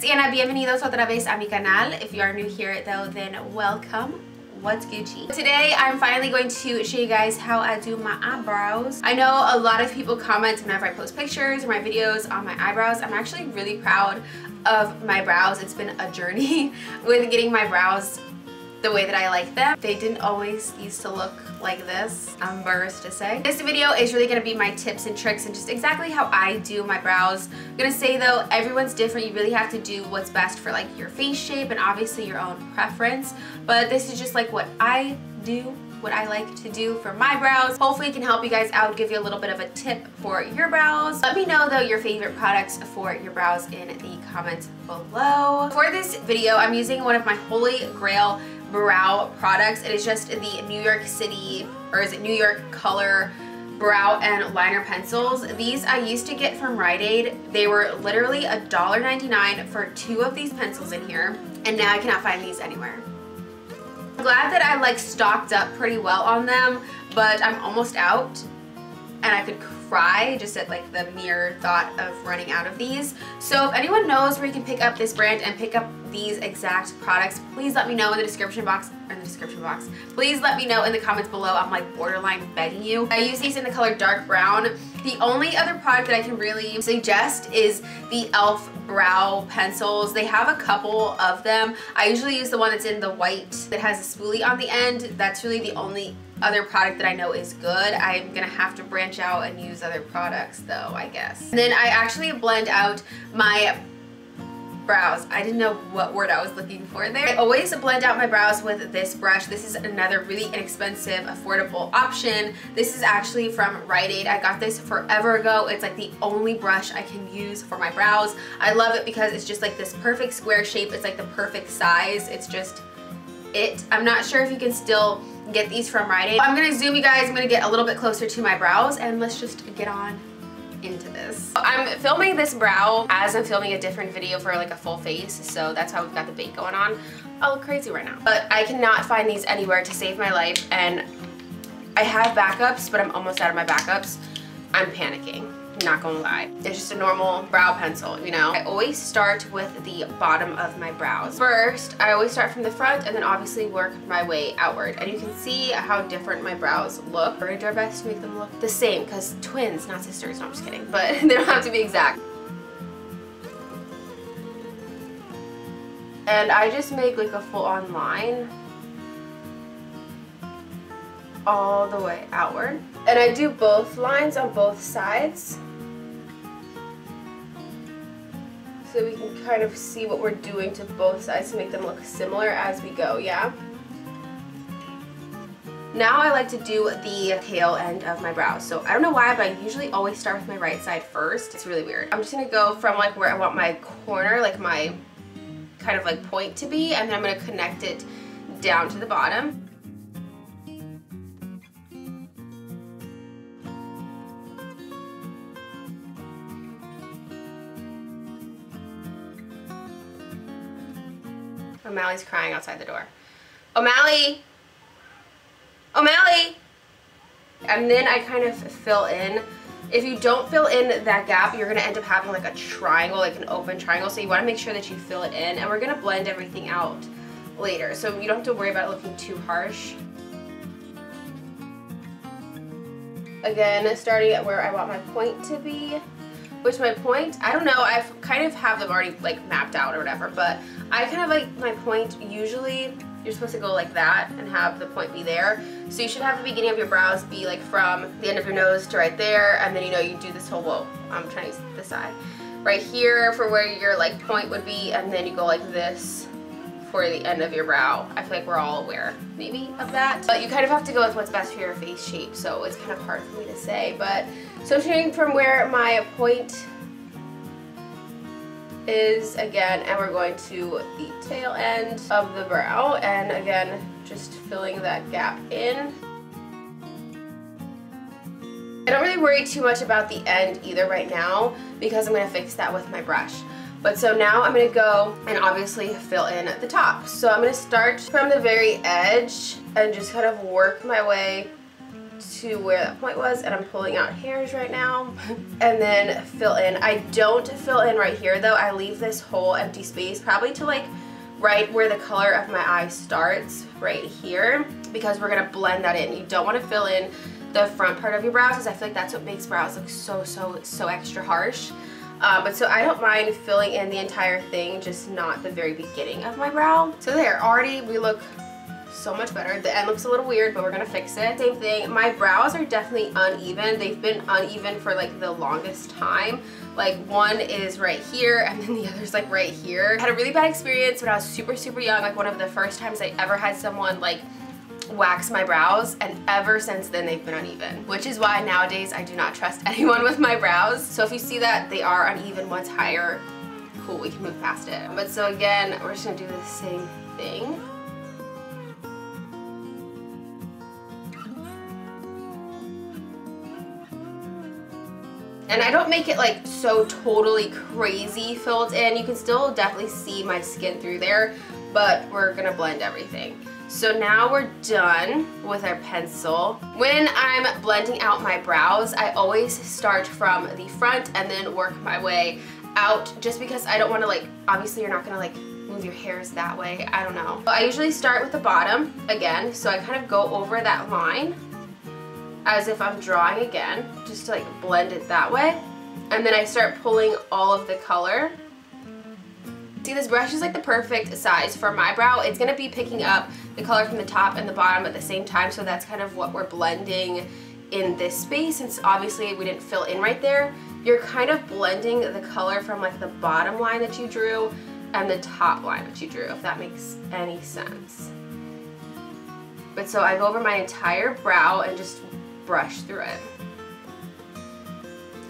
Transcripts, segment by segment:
it's Anna. Bienvenidos otra vez a mi canal. If you are new here though, then welcome. What's Gucci? Today I'm finally going to show you guys how I do my eyebrows. I know a lot of people comment whenever I post pictures or my videos on my eyebrows. I'm actually really proud of my brows. It's been a journey with getting my brows the way that I like them. They didn't always used to look like this, I'm embarrassed to say. This video is really gonna be my tips and tricks and just exactly how I do my brows. I'm gonna say though, everyone's different. You really have to do what's best for like your face shape and obviously your own preference. But this is just like what I do, what I like to do for my brows. Hopefully it can help you guys out, give you a little bit of a tip for your brows. Let me know though your favorite products for your brows in the comments below. For this video, I'm using one of my holy grail brow products. It is just the New York City, or is it New York Color brow and liner pencils. These I used to get from Rite Aid. They were literally $1.99 for 2 of these pencils in here, and now I cannot find these anywhere. I'm glad that I like stocked up pretty well on them, but I'm almost out and I could cry just at like the mere thought of running out of these. So if anyone knows where you can pick up this brand and pick up these exact products, please let me know in the description box, please let me know in the comments below. I'm like borderline begging you. I use these in the color dark brown. The only other product that I can really suggest is the e.l.f. brow pencils. They have a couple of them. I usually use the one that's in the white that has a spoolie on the end. That's really the only other product that I know is good. I'm gonna have to branch out and use other products though, I guess. And then I actually blend out my brows. I didn't know what word I was looking for there. I always blend out my brows with this brush. This is another really inexpensive, affordable option. This is actually from Rite Aid. I got this forever ago. It's like the only brush I can use for my brows. I love it because it's just like this perfect square shape. It's like the perfect size. It's just it. I'm not sure if you can still get these from Rite Aid. I'm gonna zoom you guys. I'm gonna get a little bit closer to my brows and let's just get on into this. I'm filming this brow as I'm filming a different video for like a full face, so that's how we've got the bait going on. I look crazy right now. But I cannot find these anywhere to save my life, and I have backups, but I'm almost out of my backups. I'm panicking. Not gonna lie. It's just a normal brow pencil, you know? I always start with the bottom of my brows. First, I always start from the front and then obviously work my way outward. And you can see how different my brows look. We're gonna do our best to make them look the same, because twins, not sisters, no I'm just kidding, but they don't have to be exact. And I just make like a full-on line all the way outward. And I do both lines on both sides, so we can kind of see what we're doing to both sides to make them look similar as we go, yeah? Now I like to do the tail end of my brows. So I don't know why, but I usually always start with my right side first. It's really weird. I'm just gonna go from like where I want my corner, like my kind of like point to be, and then I'm gonna connect it down to the bottom. O'Malley's crying outside the door. O'Malley! O'Malley! And then I kind of fill in. If you don't fill in that gap, you're gonna end up having like a triangle, like an open triangle. So you wanna make sure that you fill it in, and we're gonna blend everything out later. So you don't have to worry about it looking too harsh. Again, starting at where I want my point to be. Which my point, I don't know, I've kind of have them already like mapped out or whatever, but I kind of like my point, usually you're supposed to go like that and have the point be there. So you should have the beginning of your brows be like from the end of your nose to right there, and then you know you do this whole, whoa, I'm trying to use this side. Right here for where your like point would be, and then you go like this for the end of your brow. I feel like we're all aware maybe of that. But you kind of have to go with what's best for your face shape, so it's kind of hard for me to say. But so starting from where my point is again, and we're going to the tail end of the brow, and again just filling that gap in. I don't really worry too much about the end either right now because I'm going to fix that with my brush. But so now I'm going to go and obviously fill in the top. So I'm going to start from the very edge and just kind of work my way to where that point was, and I'm pulling out hairs right now. And then fill in. I don't fill in right here though. I leave this whole empty space probably to like right where the color of my eye starts, right here, because we're gonna blend that in. You don't want to fill in the front part of your brows because I feel like that's what makes brows look so extra harsh. But so I don't mind filling in the entire thing, just not the very beginning of my brow. So there, already we look so much better. The end looks a little weird, but we're gonna fix it. Same thing, my brows are definitely uneven. They've been uneven for like the longest time. Like one is right here and then the other's like right here. I had a really bad experience when I was super young, like one of the first times I ever had someone like wax my brows, and ever since then they've been uneven, which is why nowadays I do not trust anyone with my brows. So if you see that they are uneven, one's higher, cool, we can move past it. But so again, we're just gonna do the same thing. And I don't make it like so totally crazy filled in. You can still definitely see my skin through there, but we're gonna blend everything. So now we're done with our pencil. When I'm blending out my brows, I always start from the front and then work my way out, just because I don't want to, like, obviously you're not gonna like move your hairs that way, I don't know. But I usually start with the bottom again, so I kind of go over that line as if I'm drawing again, just to like blend it that way. And then I start pulling all of the color. See, this brush is like the perfect size for my brow. It's gonna be picking up the color from the top and the bottom at the same time, so that's kind of what we're blending in this space. Since obviously we didn't fill in right there, you're kind of blending the color from like the bottom line that you drew and the top line that you drew, if that makes any sense. But so I go over my entire brow and just brush through it.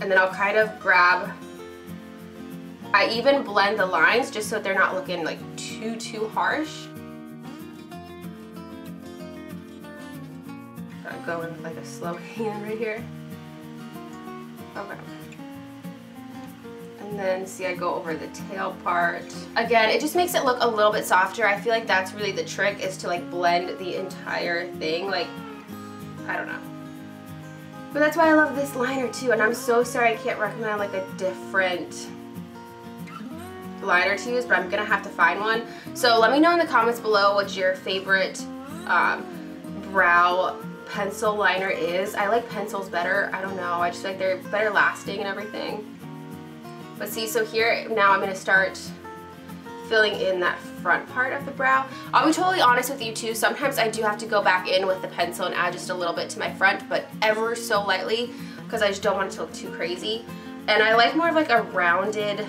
And then I'll kind of grab, I even blend the lines just so they're not looking like too harsh. Gotta go in with like a slow hand right here. Okay. And then see, I go over the tail part. Again, it just makes it look a little bit softer. I feel like that's really the trick, is to like blend the entire thing. Like, I don't know. But that's why I love this liner too. And I'm so sorry I can't recommend like a different liner to use, but I'm gonna have to find one. So let me know in the comments below what your favorite brow pencil liner is. I like pencils better. I don't know. I just feel like they're better lasting and everything. But see, so here now I'm gonna start filling in that front part of the brow. I'll be totally honest with you too, sometimes I do have to go back in with the pencil and add just a little bit to my front, but ever so lightly, because I just don't want it to look too crazy. And I like more of like a rounded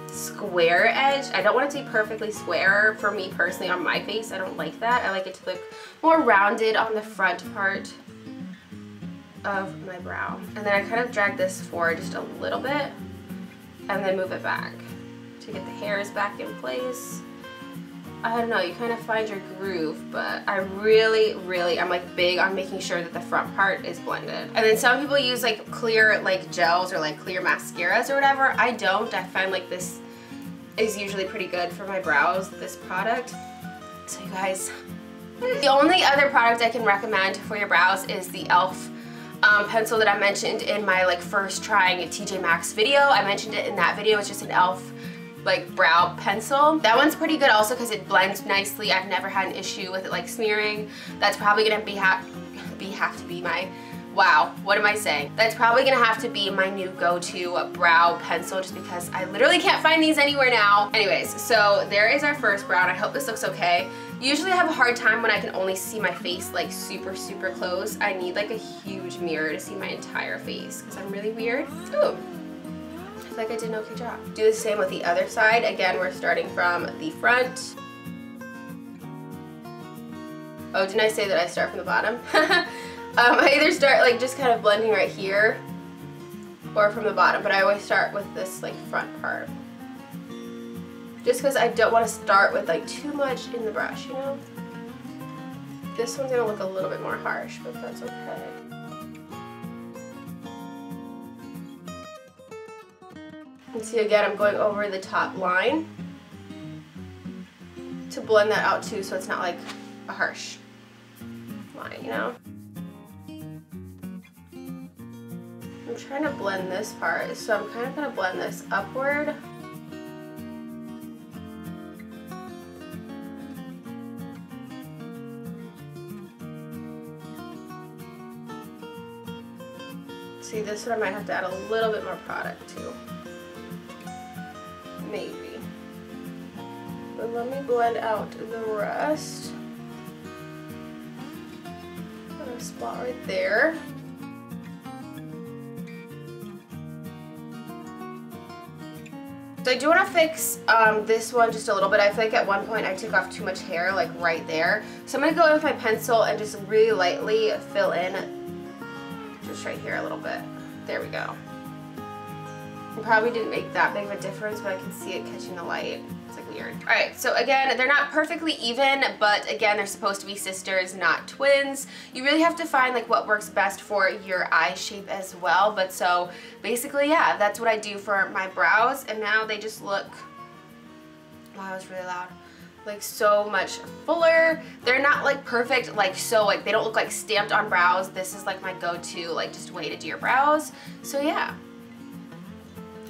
square edge. I don't want it to be perfectly square for me personally on my face. I don't like that. I like it to look more rounded on the front part of my brow. And then I kind of drag this forward just a little bit and then move it back to get the hairs back in place. I don't know, you kind of find your groove, but I really, I'm like big on making sure that the front part is blended. And then some people use like clear like gels or like clear mascaras or whatever. I don't. I find like this is usually pretty good for my brows, this product. So you guys, the only other product I can recommend for your brows is the e.l.f. Pencil that I mentioned in my like first trying a TJ Maxx video. I mentioned it in that video. It's just an e.l.f. like brow pencil. That one's pretty good also because it blends nicely. I've never had an issue with it like smearing. That's probably gonna have to be my, wow, what am I saying? That's probably gonna have to be my new go-to brow pencil, just because I literally can't find these anywhere now. Anyways, so there is our first brow, and I hope this looks okay. Usually I have a hard time when I can only see my face like super close. I need like a huge mirror to see my entire face because I'm really weird. Ooh. I feel like I did an okay job. Do the same with the other side. Again, we're starting from the front. Oh, didn't I say that I start from the bottom? I either start like just kind of blending right here or from the bottom, but I always start with this like front part. Just because I don't want to start with like too much in the brush, you know? This one's gonna look a little bit more harsh, but that's okay. And see, again, I'm going over the top line to blend that out too, so it's not like a harsh line, you know? I'm trying to blend this part, so I'm kind of going to blend this upward. See, this one I might have to add a little bit more product to. Maybe. But let me blend out the rest. Put a spot right there. So I do want to fix this one just a little bit. I feel like at one point I took off too much hair, like right there. So I'm going to go in with my pencil and just really lightly fill in just right here a little bit. There we go. It probably didn't make that big of a difference, but I can see it catching the light. It's like weird. Alright, so again, they're not perfectly even, but again, they're supposed to be sisters, not twins. You really have to find like what works best for your eye shape as well. But so basically, yeah, that's what I do for my brows, and now they just look, wow, that was really loud, like so much fuller. They're not like perfect, like so like they don't look like stamped on brows. This is like my go-to like just way to do your brows. So yeah.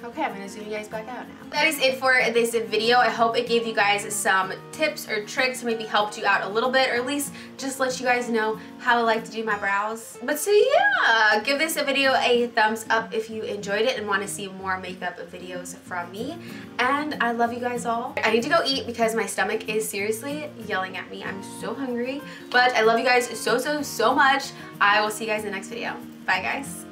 Okay, I'm gonna zoom you guys back out now. That is it for this video. I hope it gave you guys some tips or tricks, maybe helped you out a little bit, or at least just let you guys know how I like to do my brows. But so yeah, give this video a thumbs up if you enjoyed it and want to see more makeup videos from me. And I love you guys all. I need to go eat because my stomach is seriously yelling at me. I'm so hungry. But I love you guys so much. I will see you guys in the next video. Bye guys.